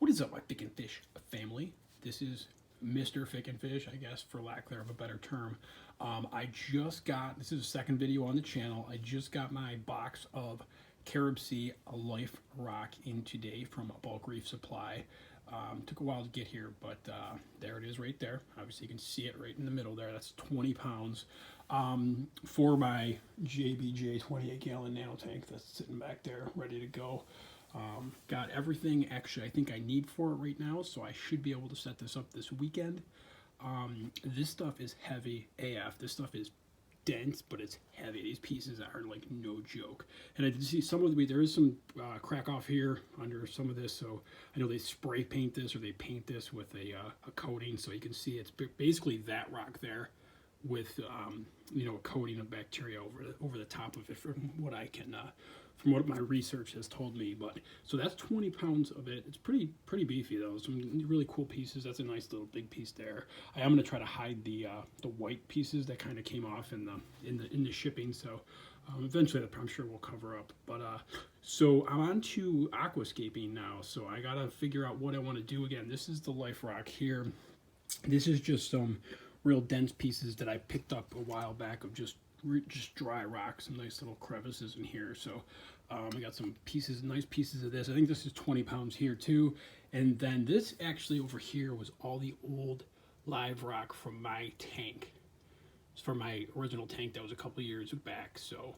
What is up, my Fick and Fish family? This is Mr. Fick and Fish, I guess, for lack of a better term. I just got, this is the second video on the channel, I just got my box of CaribSea Life Rock in today from Bulk Reef Supply. Took a while to get here, but there it is right there. Obviously you can see it right in the middle there. That's 20 pounds for my JBJ 28-gallon Nano tank that's sitting back there ready to go. Got everything actually I think I need for it right now, so I should be able to set this up this weekend. This stuff is heavy AF. This stuff is dense, but it's heavy. These pieces are like no joke. And I did see some of the, there is some crack off here under some of this, so I know they spray paint this or they paint this with a coating, so you can see it's basically that rock there with you know, a coating of bacteria over the top of it, from what I can from what my research has told me. But so that's 20 pounds of it. It's pretty beefy though. Some really cool pieces. That's a nice little big piece there. I am going to try to hide the white pieces that kind of came off in the shipping, so eventually I'm sure we'll cover up. But so I'm on to aquascaping now, so I gotta figure out what I want to do. Again, this is the Life Rock here. This is just some real dense pieces that I picked up a while back of just dry rock, some nice little crevices in here. So I got some pieces, nice pieces of this. I think this is 20 pounds here too. And then this actually over here was all the old live rock from my tank. It's from my original tank that was a couple years back. So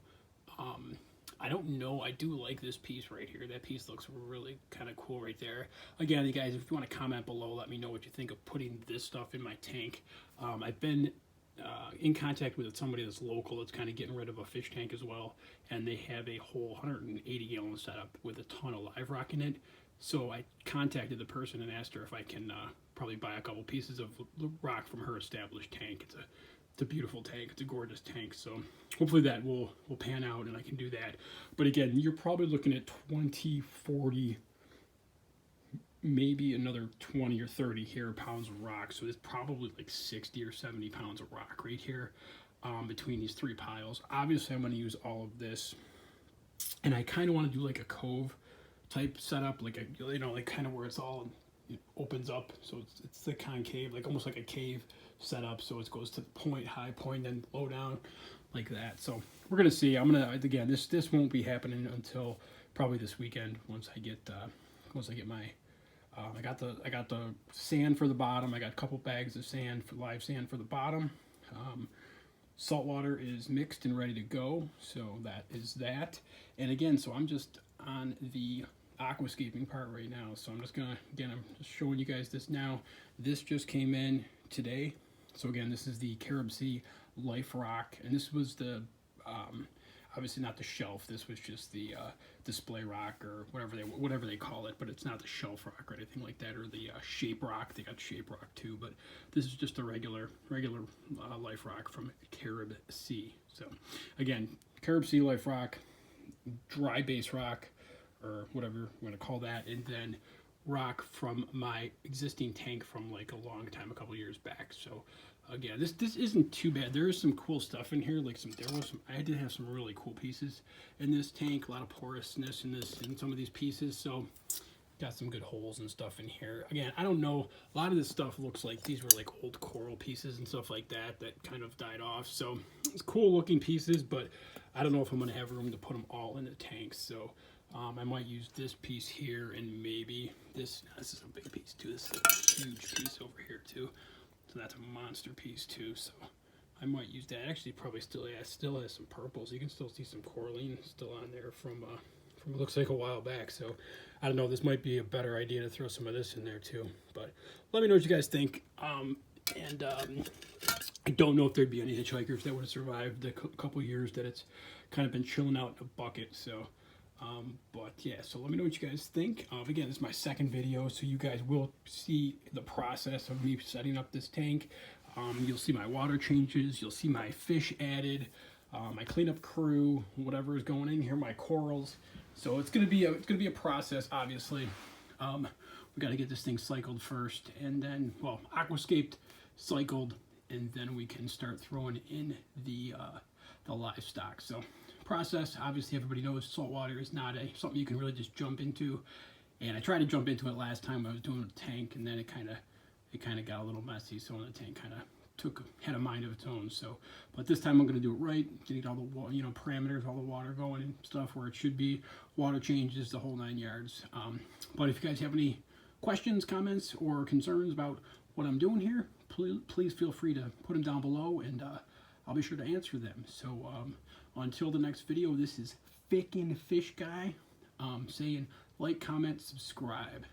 I don't know, I do like this piece right here. That piece looks really kind of cool right there. Again, you guys, if you want to comment below, let me know what you think of putting this stuff in my tank. I've been in contact with somebody that's local that's kind of getting rid of a fish tank as well, and they have a whole 180-gallon setup with a ton of live rock in it. So I contacted the person and asked her if I can probably buy a couple pieces of rock from her established tank. It's a beautiful tank. It's a gorgeous tank. So hopefully that will pan out and I can do that. But again, you're probably looking at 20, 40, maybe another 20 or 30 here pounds of rock. So it's probably like 60 or 70 pounds of rock right here between these three piles. Obviously I'm going to use all of this, and I kind of want to do like a cove type setup, like a, you know, like kind of where it's all, it opens up, so it's the concave, like almost like a cave setup. So it goes to point, high point, then low down like that. So we're gonna see. I'm gonna, again, this won't be happening until probably this weekend once I get my I got the sand for the bottom. I got a couple bags of sand, for live sand for the bottom. Salt water is mixed and ready to go, so that is that. And again, so I'm just on the aquascaping part right now, so I'm just gonna, again, I'm just showing you guys this now. This just came in today. So again, this is the CaribSea Life Rock, and this was the obviously not the shelf. This was just the display rock, or whatever they call it, but it's not the shelf rock or anything like that, or the shape rock. They got shape rock too, but this is just a regular Life Rock from CaribSea. So again, CaribSea Life Rock, dry base rock, or whatever we're gonna call that, and then rock from my existing tank from like a long time, a couple years back. So again, this isn't too bad. There is some cool stuff in here, like I did have some really cool pieces in this tank, a lot of porousness in some of these pieces, so got some good holes and stuff in here. Again, I don't know, a lot of this stuff looks like these were like old coral pieces and stuff like that kind of died off. So it's cool looking pieces, but I don't know if I'm gonna have room to put them all in the tanks. So I might use this piece here, and maybe this is a big piece too. This is a huge piece over here too. So that's a monster piece too. So I might use that. Actually, probably still has some purples. You can still see some coralline still on there from it looks like a while back. So I don't know. This might be a better idea to throw some of this in there too. But let me know what you guys think. I don't know if there'd be any hitchhikers that would have survived the couple years that it's kind of been chilling out in a bucket. So. But yeah, so let me know what you guys think. Again, this is my second video, so you guys will see the process of me setting up this tank. You'll see my water changes, you'll see my fish added, my cleanup crew, whatever is going in here, my corals. So it's gonna be a process, obviously. We got to get this thing cycled first, and then, well, aquascaped, cycled, and then we can start throwing in the livestock. So process, obviously everybody knows salt water is not something you can really just jump into And I tried to jump into it last time I was doing a tank, and then it kind of got a little messy. So the tank kind of had a mind of its own. So, but this time I'm going to do it right, getting all the parameters, all the water going and stuff where it should be. Water changes, the whole 9 yards. But if you guys have any questions, comments, or concerns about what I'm doing here, please feel free to put them down below, and I'll be sure to answer them. So until the next video, this is Fickin' Fish Guy saying like, comment, subscribe.